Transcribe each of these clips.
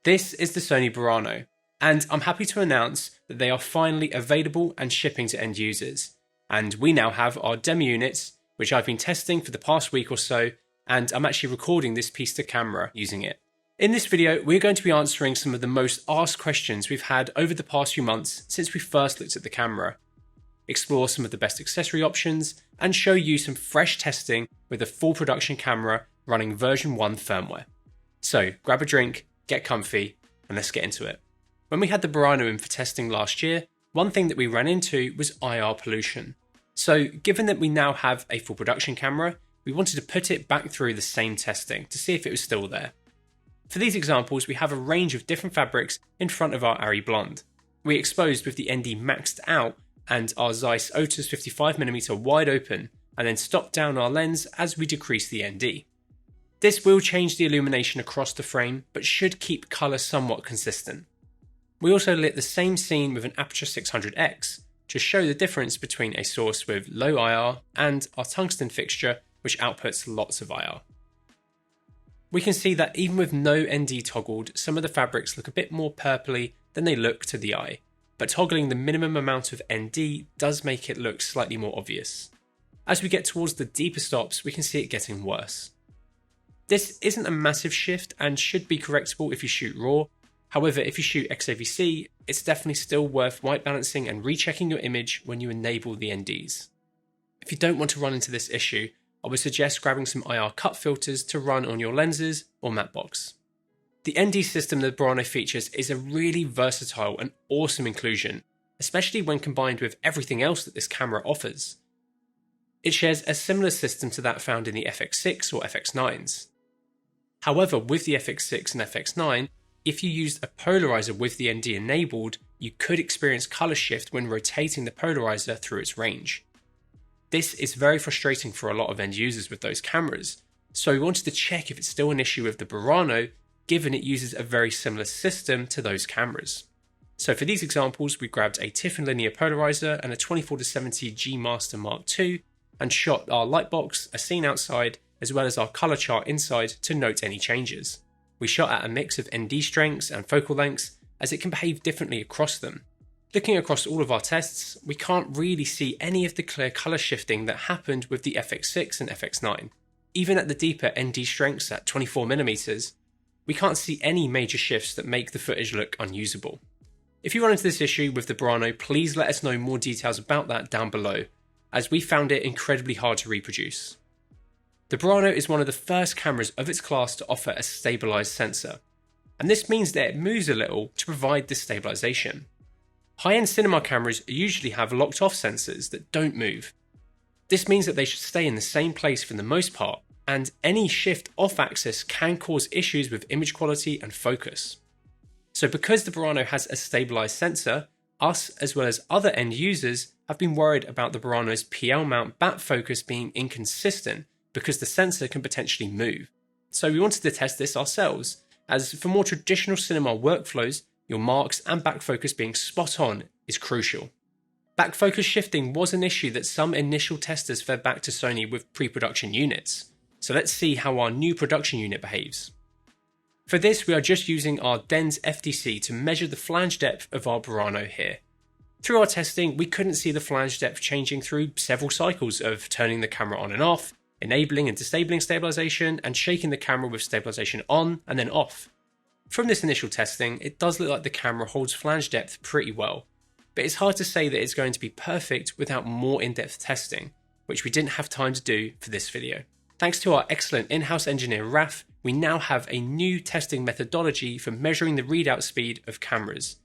This is the Sony BURANO, and I'm happy to announce that they are finally available and shipping to end users. And we now have our demo units, which I've been testing for the past week or so, and I'm actually recording this piece to camera using it. In this video, we're going to be answering some of the most asked questions we've had over the past few months since we first looked at the camera, explore some of the best accessory options, and show you some fresh testing with a full production camera running version 1 firmware. So grab a drink, get comfy, and let's get into it. When we had the BURANO in for testing last year, one thing that we ran into was IR pollution. So given that we now have a full production camera, we wanted to put it back through the same testing to see if it was still there. For these examples, we have a range of different fabrics in front of our Ari Blonde. We exposed with the ND maxed out and our Zeiss Otus 55mm wide open, and then stopped down our lens as we decrease the ND. This will change the illumination across the frame, but should keep colour somewhat consistent. We also lit the same scene with an Aperture 600X to show the difference between a source with low IR and our tungsten fixture, which outputs lots of IR. We can see that even with no ND toggled, some of the fabrics look a bit more purpley than they look to the eye, but toggling the minimum amount of ND does make it look slightly more obvious. As we get towards the deeper stops, we can see it getting worse. This isn't a massive shift and should be correctable if you shoot RAW. However, if you shoot XAVC, it's definitely still worth white balancing and rechecking your image when you enable the NDs. If you don't want to run into this issue, I would suggest grabbing some IR cut filters to run on your lenses or matte box. The ND system that the BURANO features is a really versatile and awesome inclusion, especially when combined with everything else that this camera offers. It shares a similar system to that found in the FX6 or FX9s. However, with the FX6 and FX9, if you used a polarizer with the ND enabled, you could experience color shift when rotating the polarizer through its range. This is very frustrating for a lot of end users with those cameras, so we wanted to check if it's still an issue with the BURANO, given it uses a very similar system to those cameras. So for these examples, we grabbed a Tiffin linear polarizer and a 24-70 G Master Mark II, and shot our lightbox, a scene outside, as well as our color chart inside to note any changes. We shot at a mix of ND strengths and focal lengths, as it can behave differently across them. Looking across all of our tests, we can't really see any of the clear color shifting that happened with the FX6 and FX9. Even at the deeper ND strengths at 24mm, we can't see any major shifts that make the footage look unusable. If you run into this issue with the BURANO, please let us know more details about that down below, as we found it incredibly hard to reproduce. The BURANO is one of the first cameras of its class to offer a stabilised sensor, and this means that it moves a little to provide this stabilisation. High-end cinema cameras usually have locked-off sensors that don't move. This means that they should stay in the same place for the most part, and any shift off-axis can cause issues with image quality and focus. So because the BURANO has a stabilised sensor, us as well as other end users have been worried about the BURANO's PL mount bat focus being inconsistent because the sensor can potentially move. So we wanted to test this ourselves, as for more traditional cinema workflows, your marks and back focus being spot on is crucial. Back focus shifting was an issue that some initial testers fed back to Sony with pre-production units. So let's see how our new production unit behaves. For this, we are just using our DENS FDC to measure the flange depth of our BURANO here. Through our testing, we couldn't see the flange depth changing through several cycles of turning the camera on and off, enabling and disabling stabilization, and shaking the camera with stabilization on and then off. From this initial testing, it does look like the camera holds flange depth pretty well, but it's hard to say that it's going to be perfect without more in-depth testing, which we didn't have time to do for this video. Thanks to our excellent in-house engineer Raf, we now have a new testing methodology for measuring the readout speed of cameras.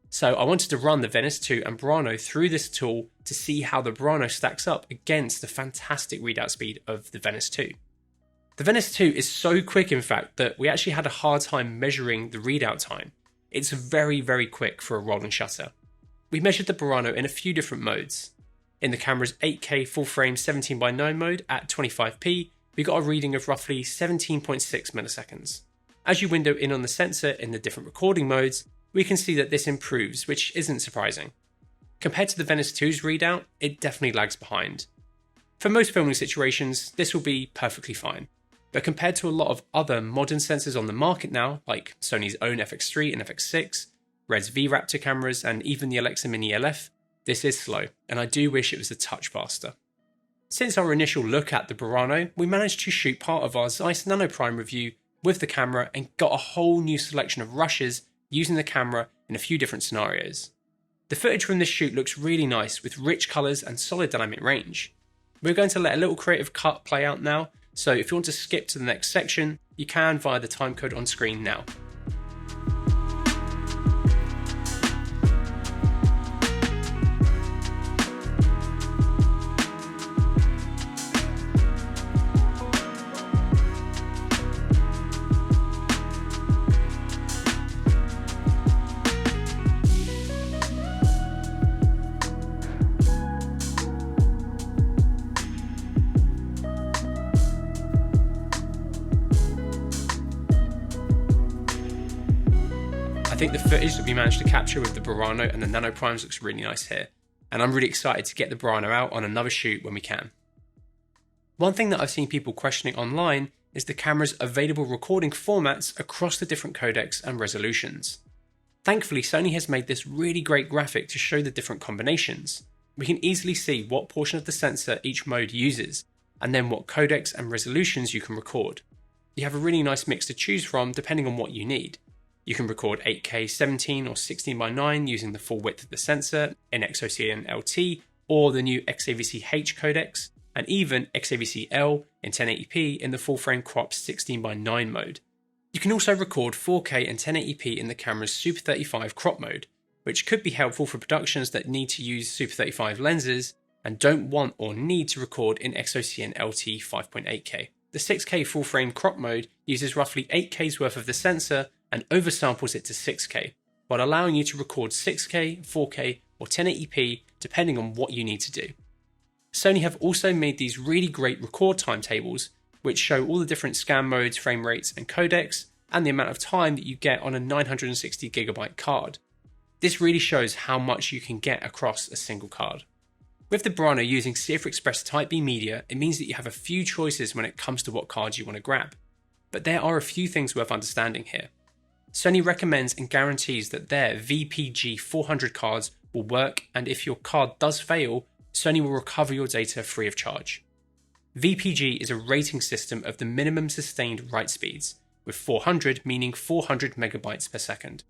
So I wanted to run the Venice 2 and BURANO through this tool to see how the BURANO stacks up against the fantastic readout speed of the Venice 2. The Venice 2 is so quick in fact that we actually had a hard time measuring the readout time. It's very quick for a rolling shutter. We measured the BURANO in a few different modes. In the camera's 8K full frame 17:9 mode at 25p, we got a reading of roughly 17.6 milliseconds. As you window in on the sensor in the different recording modes, we can see that this improves, which isn't surprising. Compared to the Venice 2's readout, it definitely lags behind. For most filming situations, this will be perfectly fine. But compared to a lot of other modern sensors on the market now, like Sony's own FX3 and FX6, Red's V-RAPTOR cameras, and even the Alexa Mini LF, this is slow, and I do wish it was a touch faster. Since our initial look at the Burano, we managed to shoot part of our Zeiss Nanoprime review with the camera and got a whole new selection of rushes using the camera in a few different scenarios. The footage from this shoot looks really nice with rich colours and solid dynamic range. We're going to let a little creative cut play out now, so if you want to skip to the next section, you can via the timecode on screen now. I think the footage that we managed to capture with the Burano and the Nanoprimes looks really nice here, and I'm really excited to get the Burano out on another shoot when we can. One thing that I've seen people questioning online is the camera's available recording formats across the different codecs and resolutions. Thankfully, Sony has made this really great graphic to show the different combinations. We can easily see what portion of the sensor each mode uses, and then what codecs and resolutions you can record. You have a really nice mix to choose from depending on what you need. You can record 8K 17 or 16:9 using the full width of the sensor in XOCN-LT or the new XAVC-H codecs, and even XAVC-L in 1080p in the full frame cropped 16:9 mode. You can also record 4K and 1080p in the camera's Super 35 crop mode, which could be helpful for productions that need to use Super 35 lenses and don't want or need to record in XOCN-LT 5.8K. The 6K full frame crop mode uses roughly 8K's worth of the sensor and oversamples it to 6K, while allowing you to record 6K, 4K, or 1080p depending on what you need to do. Sony have also made these really great record timetables, which show all the different scan modes, frame rates, and codecs, and the amount of time that you get on a 960GB card. This really shows how much you can get across a single card. With the Burano using CF Express Type B media, it means that you have a few choices when it comes to what cards you want to grab. But there are a few things worth understanding here. Sony recommends and guarantees that their VPG 400 cards will work, and if your card does fail, Sony will recover your data free of charge. VPG is a rating system of the minimum sustained write speeds, with 400 meaning 400 megabytes per second.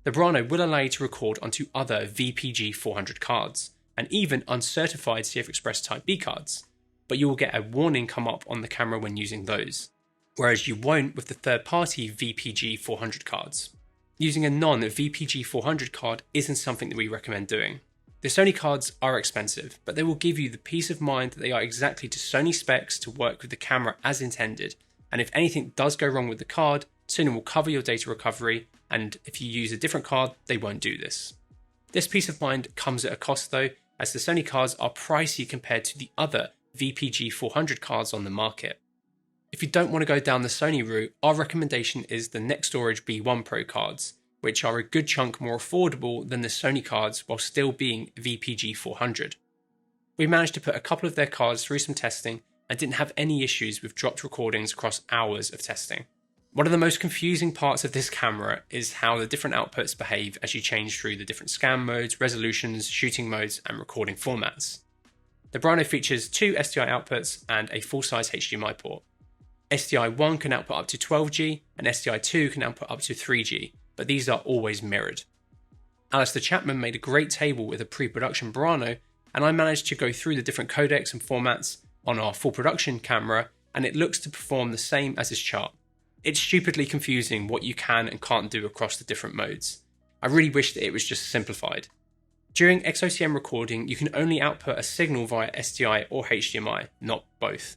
The Burano will allow you to record onto other VPG 400 cards, and even uncertified CF Express Type B cards, but you will get a warning come up on the camera when using those, whereas you won't with the third-party VPG 400 cards. Using a non-VPG 400 card isn't something that we recommend doing. The Sony cards are expensive, but they will give you the peace of mind that they are exactly to Sony specs to work with the camera as intended, and if anything does go wrong with the card, Sony will cover your data recovery, and if you use a different card, they won't do this. This peace of mind comes at a cost though, as the Sony cards are pricey compared to the other VPG 400 cards on the market. If you don't want to go down the Sony route, our recommendation is the NextStorage B1 Pro cards, which are a good chunk more affordable than the Sony cards while still being VPG 400. We managed to put a couple of their cards through some testing and didn't have any issues with dropped recordings across hours of testing. One of the most confusing parts of this camera is how the different outputs behave as you change through the different scan modes, resolutions, shooting modes, and recording formats. The Burano features 2 SDI outputs and a full-size HDMI port. SDI 1 can output up to 12G and SDI 2 can output up to 3G, but these are always mirrored. Alistair Chapman made a great table with a pre-production Burano, and I managed to go through the different codecs and formats on our full production camera, and it looks to perform the same as his chart. It's stupidly confusing what you can and can't do across the different modes. I really wish that it was just simplified. During XOCN recording, you can only output a signal via SDI or HDMI, not both.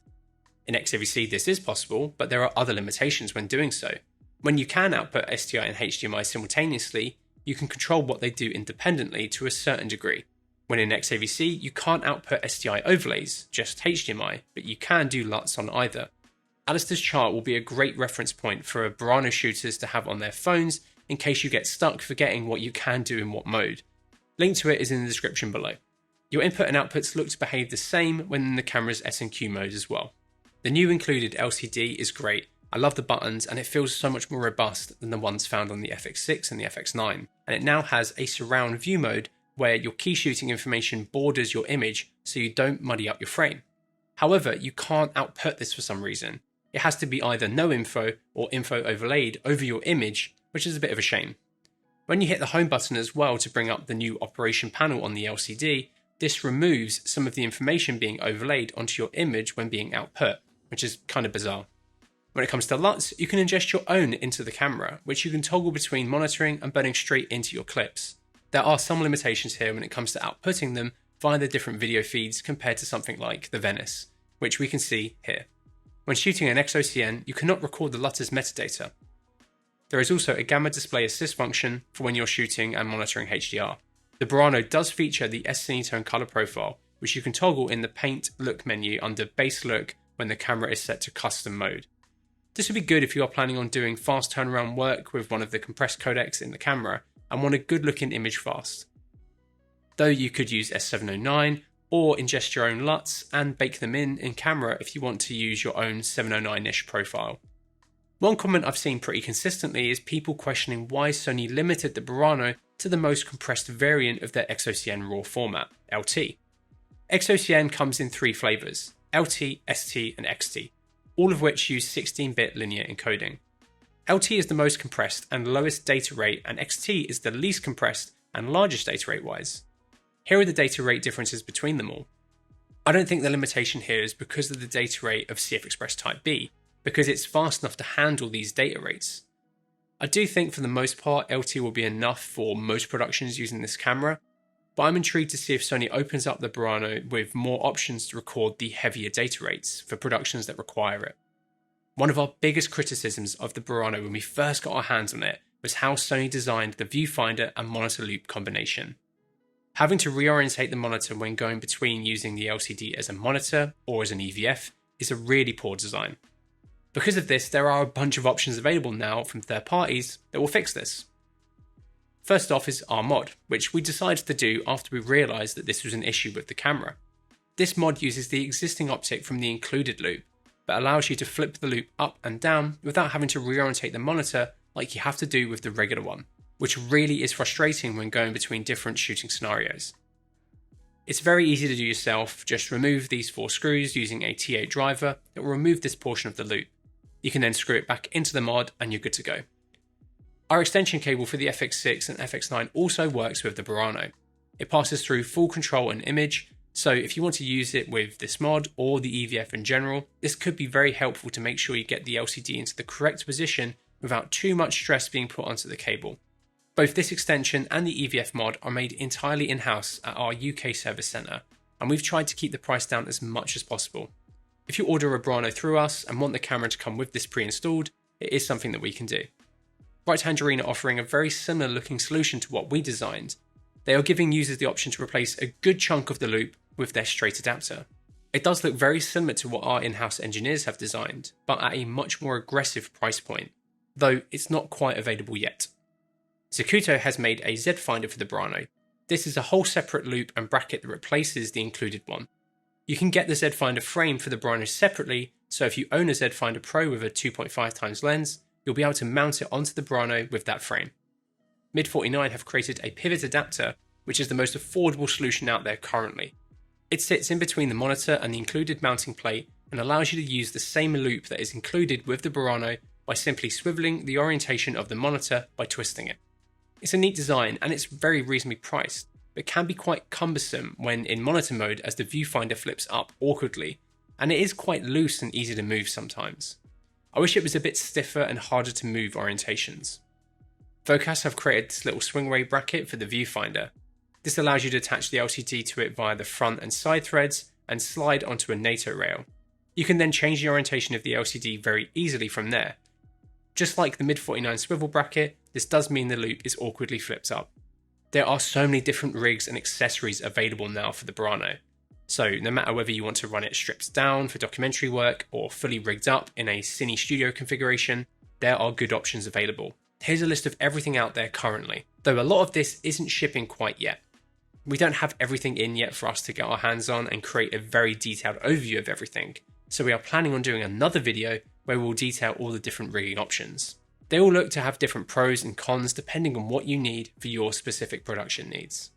In XAVC this is possible, but there are other limitations when doing so. When you can output SDI and HDMI simultaneously, you can control what they do independently to a certain degree. When in XAVC, you can't output SDI overlays, just HDMI, but you can do LUTs on either. Alistair's chart will be a great reference point for Burano shooters to have on their phones in case you get stuck forgetting what you can do in what mode. Link to it is in the description below. Your input and outputs look to behave the same when in the camera's S&Q mode as well. The new included LCD is great. I love the buttons and it feels so much more robust than the ones found on the FX6 and the FX9. And it now has a surround view mode where your key shooting information borders your image so you don't muddy up your frame. However, you can't output this for some reason. It has to be either no info or info overlaid over your image, which is a bit of a shame. When you hit the home button as well to bring up the new operation panel on the LCD, this removes some of the information being overlaid onto your image when being output, which is kind of bizarre. When it comes to LUTs, you can ingest your own into the camera, which you can toggle between monitoring and burning straight into your clips. There are some limitations here when it comes to outputting them via the different video feeds compared to something like the Venice, which we can see here. When shooting an XOCN, you cannot record the LUT as metadata. There is also a gamma display assist function for when you're shooting and monitoring HDR. The Burano does feature the S-Cinetone color profile, which you can toggle in the Paint Look menu under Base Look when the camera is set to custom mode. This would be good if you are planning on doing fast turnaround work with one of the compressed codecs in the camera and want a good looking image fast. Though you could use S709 or ingest your own LUTs and bake them in camera if you want to use your own 709-ish profile. One comment I've seen pretty consistently is people questioning why Sony limited the Burano to the most compressed variant of their XOCN RAW format, LT. XOCN comes in 3 flavours, LT, ST and XT, all of which use 16-bit linear encoding. LT is the most compressed and lowest data rate, and XT is the least compressed and largest data rate wise. Here are the data rate differences between them all. I don't think the limitation here is because of the data rate of CF Express Type B, because it's fast enough to handle these data rates. I do think for the most part LT will be enough for most productions using this camera, but I'm intrigued to see if Sony opens up the Burano with more options to record the heavier data rates for productions that require it. One of our biggest criticisms of the Burano when we first got our hands on it was how Sony designed the viewfinder and monitor loop combination. Having to reorientate the monitor when going between using the LCD as a monitor or as an EVF is a really poor design. Because of this, there are a bunch of options available now from third parties that will fix this. First off is our mod, which we decided to do after we realised that this was an issue with the camera. This mod uses the existing optic from the included loop, but allows you to flip the loop up and down without having to reorientate the monitor like you have to do with the regular one, which really is frustrating when going between different shooting scenarios. It's very easy to do yourself, just remove these 4 screws using a T8 driver that will remove this portion of the loop. You can then screw it back into the mod and you're good to go. Our extension cable for the FX6 and FX9 also works with the Burano. It passes through full control and image, so if you want to use it with this mod or the EVF in general, this could be very helpful to make sure you get the LCD into the correct position without too much stress being put onto the cable. Both this extension and the EVF mod are made entirely in-house at our UK service centre, and we've tried to keep the price down as much as possible. If you order a Burano through us and want the camera to come with this pre-installed, it is something that we can do. Right Tangerine are offering a very similar looking solution to what we designed. They are giving users the option to replace a good chunk of the loop with their straight adapter. It does look very similar to what our in-house engineers have designed, but at a much more aggressive price point, though it's not quite available yet. Zacuto has made a Z finder for the Burano. This is a whole separate loop and bracket that replaces the included one. You can get the Z finder frame for the Burano separately, so if you own a Z finder Pro with a 2.5x lens, you'll be able to mount it onto the Burano with that frame. Mid49 have created a pivot adapter, which is the most affordable solution out there currently. It sits in between the monitor and the included mounting plate and allows you to use the same loop that is included with the Burano by simply swiveling the orientation of the monitor by twisting it. It's a neat design and it's very reasonably priced, but can be quite cumbersome when in monitor mode as the viewfinder flips up awkwardly, and it is quite loose and easy to move sometimes. I wish it was a bit stiffer and harder to move orientations. Focus have created this little swingway bracket for the viewfinder. This allows you to attach the LCD to it via the front and side threads and slide onto a NATO rail. You can then change the orientation of the LCD very easily from there. Just like the Mid49 swivel bracket, this does mean the loop is awkwardly flipped up. There are so many different rigs and accessories available now for the Burano, so no matter whether you want to run it stripped down for documentary work or fully rigged up in a Cine Studio configuration, there are good options available. Here's a list of everything out there currently, though a lot of this isn't shipping quite yet. We don't have everything in yet for us to get our hands on and create a very detailed overview of everything, so we are planning on doing another video where we will detail all the different rigging options. They all look to have different pros and cons depending on what you need for your specific production needs.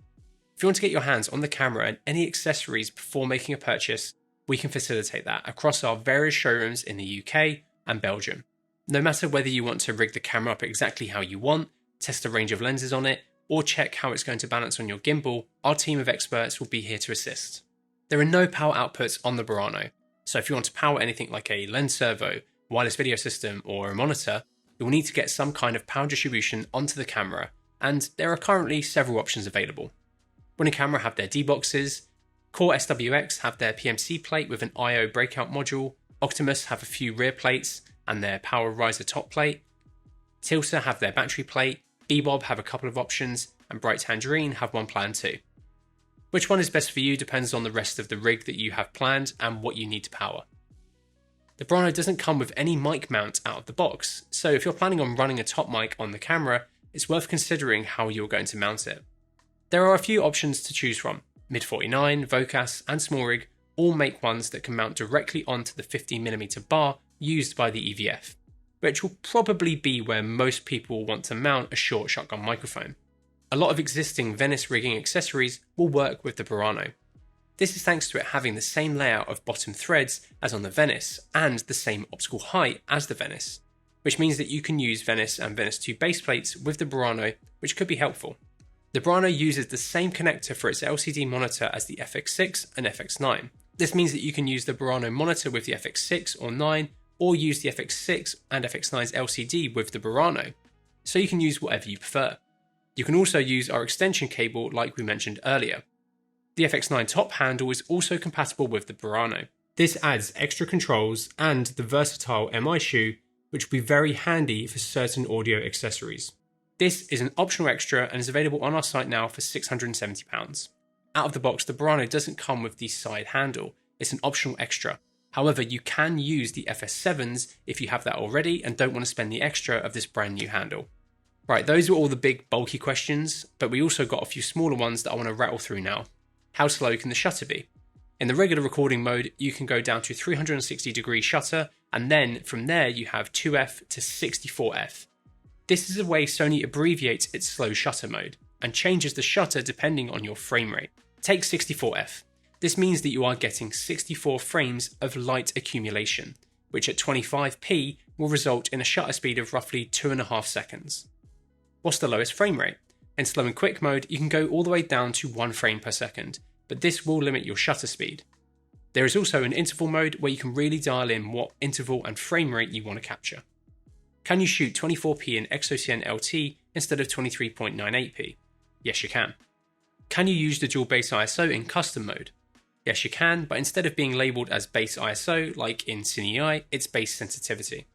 If you want to get your hands on the camera and any accessories before making a purchase, we can facilitate that across our various showrooms in the UK and Belgium. No matter whether you want to rig the camera up exactly how you want, test a range of lenses on it, or check how it's going to balance on your gimbal, our team of experts will be here to assist. There are no power outputs on the BURANO, so if you want to power anything like a lens servo, wireless video system, or a monitor, you'll need to get some kind of power distribution onto the camera, and there are currently several options available. Running Camera have their D-boxes, Core SWX have their PMC plate with an I/O breakout module, Optimus have a few rear plates and their Polariser top plate, Tilsa have their battery plate, Bebob have a couple of options, and Bright Tangerine have one planned too. Which one is best for you depends on the rest of the rig that you have planned and what you need to power. The BURANO doesn't come with any mic mount out of the box, so if you're planning on running a top mic on the camera, it's worth considering how you're going to mount it. There are a few options to choose from. Mid-49, Vocas, and SmallRig all make ones that can mount directly onto the 50mm bar used by the EVF, which will probably be where most people want to mount a short shotgun microphone. A lot of existing Venice rigging accessories will work with the BURANO. This is thanks to it having the same layout of bottom threads as on the Venice and the same optical height as the Venice, which means that you can use Venice and Venice 2 base plates with the BURANO, which could be helpful. The BURANO uses the same connector for its LCD monitor as the FX6 and FX9. This means that you can use the BURANO monitor with the FX6 or 9, or use the FX6 and FX9's LCD with the BURANO, so you can use whatever you prefer. You can also use our extension cable like we mentioned earlier. The FX9 top handle is also compatible with the BURANO. This adds extra controls and the versatile MI shoe, which will be very handy for certain audio accessories. This is an optional extra and is available on our site now for £670. Out of the box, the BURANO doesn't come with the side handle, it's an optional extra. However, you can use the FS7s if you have that already and don't want to spend the extra of this brand new handle. Right, those were all the big bulky questions, but we also got a few smaller ones that I want to rattle through now. How slow can the shutter be? In the regular recording mode, you can go down to 360-degree shutter, and then from there you have 2f to 64f. This is a way Sony abbreviates its slow shutter mode, and changes the shutter depending on your frame rate. Take 64f. This means that you are getting 64 frames of light accumulation, which at 25p will result in a shutter speed of roughly 2.5 seconds. What's the lowest frame rate? In slow and quick mode, you can go all the way down to 1 frame per second, but this will limit your shutter speed. There is also an interval mode where you can really dial in what interval and frame rate you want to capture. Can you shoot 24p in XOCN-LT instead of 23.98p? Yes, you can. Can you use the dual base ISO in custom mode? Yes, you can, but instead of being labelled as base ISO like in CineAlta, it's base sensitivity.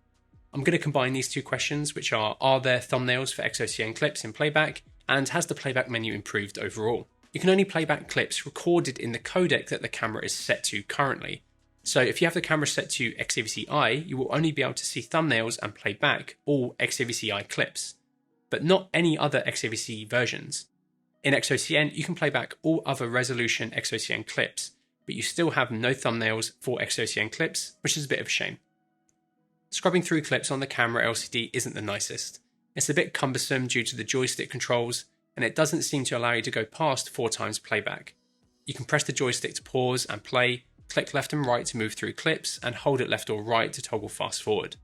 I'm going to combine these two questions, which are there thumbnails for XOCN clips in playback, and has the playback menu improved overall? You can only play back clips recorded in the codec that the camera is set to currently. So if you have the camera set to XAVC-I, you will only be able to see thumbnails and play back all XAVC-I clips, but not any other XAVC versions. In XOCN, you can play back all other resolution XOCN clips, but you still have no thumbnails for XOCN clips, which is a bit of a shame. Scrubbing through clips on the camera LCD isn't the nicest. It's a bit cumbersome due to the joystick controls, and it doesn't seem to allow you to go past 4 times playback. You can press the joystick to pause and play, click left and right to move through clips, and hold it left or right to toggle fast forward.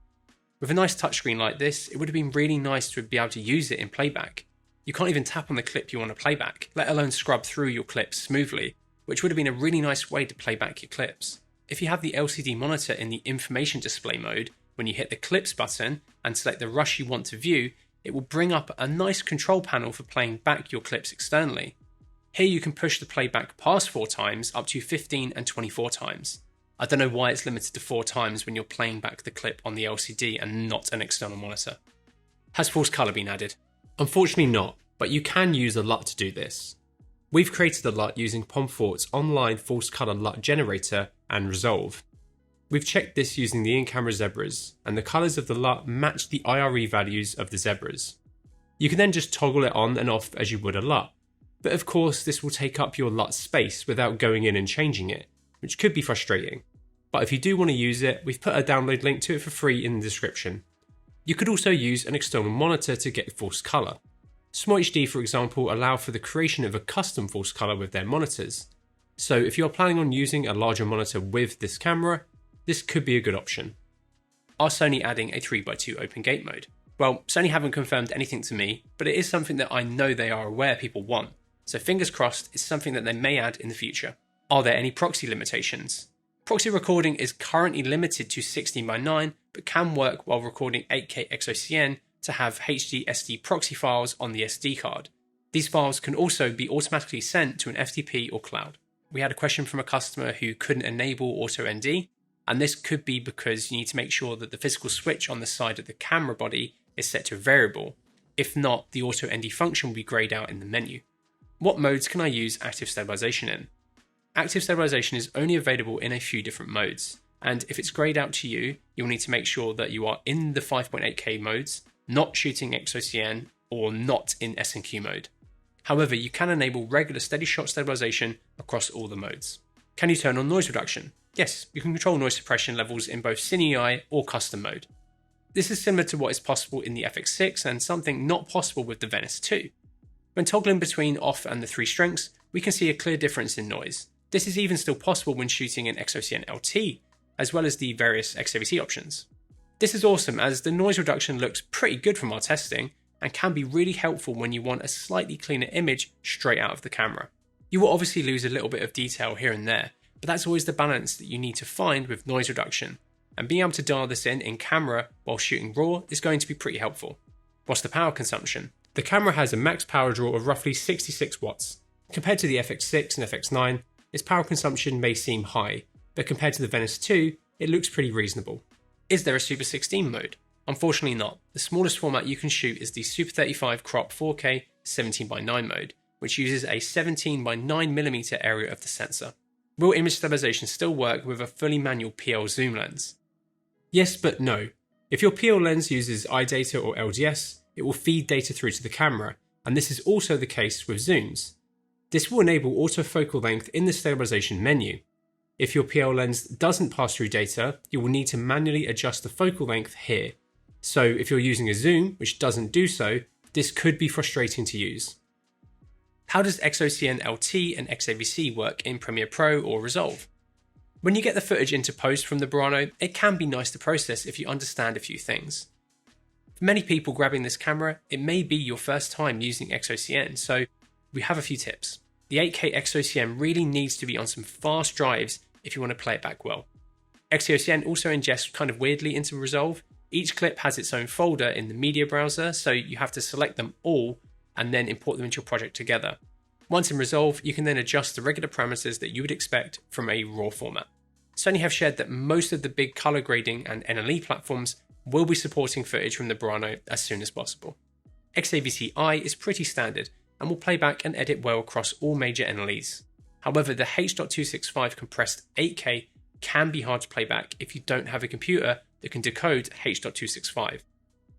With a nice touchscreen like this, it would have been really nice to be able to use it in playback. You can't even tap on the clip you want to play back, let alone scrub through your clips smoothly, which would have been a really nice way to play back your clips. If you have the LCD monitor in the information display mode, when you hit the clips button and select the rush you want to view, it will bring up a nice control panel for playing back your clips externally. Here you can push the playback past 4 times up to 15 and 24 times. I don't know why it's limited to 4 times when you're playing back the clip on the LCD and not an external monitor. Has false colour been added? Unfortunately not, but you can use a LUT to do this. We've created a LUT using Pomfort's online false colour LUT generator and Resolve. We've checked this using the in-camera zebras, and the colours of the LUT match the IRE values of the zebras. You can then just toggle it on and off as you would a LUT, but of course this will take up your LUT space without going in and changing it, which could be frustrating. but if you do want to use it, we've put a download link to it for free in the description. You could also use an external monitor to get false colour. SmartHD, for example, allow for the creation of a custom false colour with their monitors. So if you're planning on using a larger monitor with this camera, this could be a good option. Are Sony adding a 3x2 open gate mode? Well, Sony haven't confirmed anything to me, but it is something that I know they are aware people want, so fingers crossed it's something that they may add in the future. Are there any proxy limitations? Proxy recording is currently limited to 16:9, but can work while recording 8K XOCN to have HD SD proxy files on the SD card. These files can also be automatically sent to an FTP or cloud. We had a question from a customer who couldn't enable Auto ND, and this could be because you need to make sure that the physical switch on the side of the camera body is set to variable. If not, the Auto ND function will be greyed out in the menu. What modes can I use active stabilization in? Active stabilization is only available in a few different modes, and if it's greyed out to you, you'll need to make sure that you are in the 5.8K modes, not shooting XOCN, or not in S&Q mode. However, you can enable regular steady shot stabilization across all the modes. Can you turn on noise reduction? Yes, you can control noise suppression levels in both CineAlta or custom mode. This is similar to what is possible in the FX6 and something not possible with the Venice 2. When toggling between off and the 3 strengths, we can see a clear difference in noise. This is even still possible when shooting in XOCN-LT, as well as the various XAVC options. This is awesome as the noise reduction looks pretty good from our testing and can be really helpful when you want a slightly cleaner image straight out of the camera. You will obviously lose a little bit of detail here and there, but that's always the balance that you need to find with noise reduction, and being able to dial this in camera while shooting RAW is going to be pretty helpful. What's the power consumption? The camera has a max power draw of roughly 66 watts. Compared to the FX6 and FX9, its power consumption may seem high, but compared to the Venice 2, it looks pretty reasonable. Is there a Super 16 mode? Unfortunately not. The smallest format you can shoot is the Super 35 Crop 4K 17:9 mode, which uses a 17:9mm area of the sensor. Will image stabilization still work with a fully manual PL zoom lens? Yes, but no. If your PL lens uses iData or LGS, it will feed data through to the camera, and this is also the case with zooms. This will enable autofocal length in the stabilization menu. If your PL lens doesn't pass through data, you will need to manually adjust the focal length here. So if you're using a zoom, which doesn't do so, this could be frustrating to use. How does XOCN-LT and XAVC work in Premiere Pro or Resolve? When you get the footage into post from the Burano, it can be nice to process if you understand a few things. For many people grabbing this camera, it may be your first time using XOCN, so we have a few tips. The 8K XOCN really needs to be on some fast drives if you want to play it back well. XOCN also ingests kind of weirdly into Resolve. Each clip has its own folder in the media browser, so you have to select them all and then import them into your project together. Once in Resolve, you can then adjust the regular parameters that you would expect from a RAW format. Sony have shared that most of the big color grading and NLE platforms will be supporting footage from the Burano as soon as possible. XAVC-I is pretty standard and will play back and edit well across all major NLEs. However, the H.265 compressed 8K can be hard to play back if you don't have a computer that can decode H.265.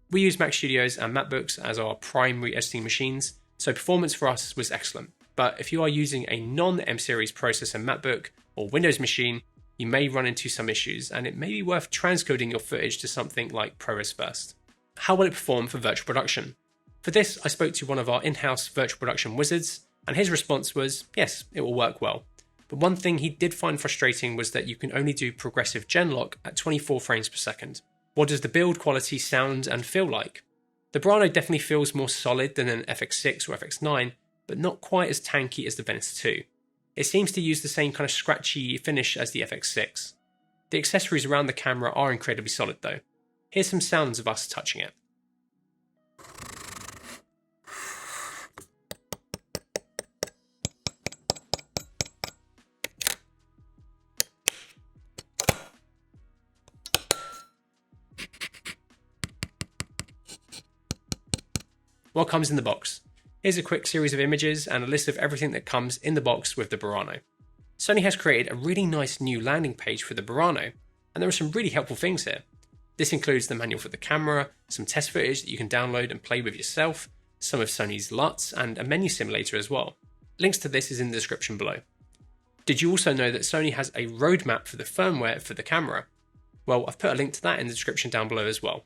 We use Mac Studios and MacBooks as our primary editing machines, so performance for us was excellent. But if you are using a non-M-series processor MacBook or Windows machine, you may run into some issues, and it may be worth transcoding your footage to something like ProRes first. How will it perform for virtual production? For this, I spoke to one of our in-house virtual production wizards, and his response was, yes, it will work well. But one thing he did find frustrating was that you can only do progressive genlock at 24 frames per second. What does the build quality sound and feel like? The Burano definitely feels more solid than an FX6 or FX9, but not quite as tanky as the Venice 2. It seems to use the same kind of scratchy finish as the FX6. The accessories around the camera are incredibly solid though. Here's some sounds of us touching it. What comes in the box? Here's a quick series of images and a list of everything that comes in the box with the Burano. Sony has created a really nice new landing page for the Burano, and there are some really helpful things here. This includes the manual for the camera, some test footage that you can download and play with yourself, some of Sony's LUTs, and a menu simulator as well. Links to this is in the description below. Did you also know that Sony has a roadmap for the firmware for the camera? Well, I've put a link to that in the description down below as well.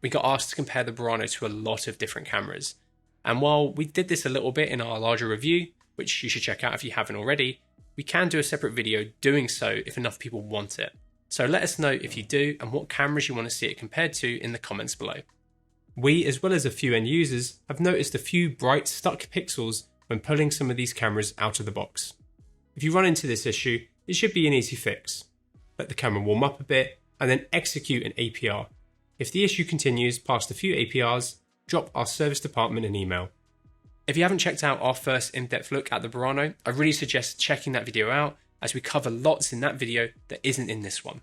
We got asked to compare the Burano to a lot of different cameras. And while we did this a little bit in our larger review, which you should check out if you haven't already, we can do a separate video doing so if enough people want it. So let us know if you do and what cameras you want to see it compared to in the comments below. We, as well as a few end users, have noticed a few bright stuck pixels when pulling some of these cameras out of the box. If you run into this issue, it should be an easy fix. Let the camera warm up a bit and then execute an APR. If the issue continues past a few APRs, drop our service department an email. If you haven't checked out our first in-depth look at the Burano, I really suggest checking that video out as we cover lots in that video that isn't in this one.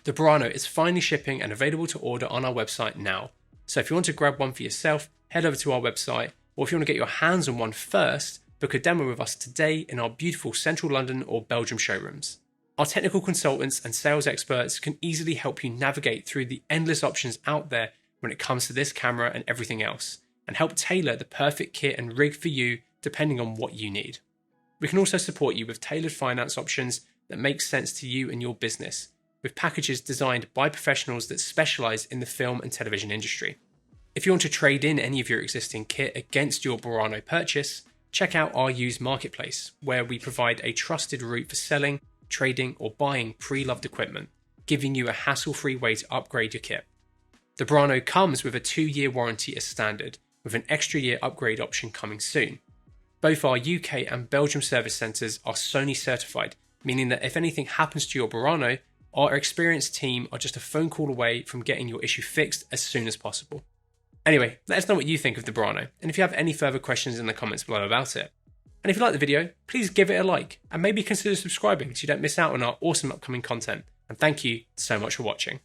The Burano is finally shipping and available to order on our website now. So if you want to grab one for yourself, head over to our website, or if you want to get your hands on one first, book a demo with us today in our beautiful central London or Belgium showrooms. Our technical consultants and sales experts can easily help you navigate through the endless options out there when it comes to this camera and everything else, and help tailor the perfect kit and rig for you depending on what you need. We can also support you with tailored finance options that make sense to you and your business, with packages designed by professionals that specialise in the film and television industry. If you want to trade in any of your existing kit against your Burano purchase, check out our used marketplace, where we provide a trusted route for selling, trading or buying pre-loved equipment, giving you a hassle-free way to upgrade your kit. The Burano comes with a 2-year warranty as standard, with an extra year upgrade option coming soon. Both our UK and Belgium service centres are Sony certified, meaning that if anything happens to your Burano, our experienced team are just a phone call away from getting your issue fixed as soon as possible. Anyway, let us know what you think of the Burano, and if you have any further questions in the comments below about it. And if you like the video, please give it a like, and maybe consider subscribing so you don't miss out on our awesome upcoming content. And thank you so much for watching.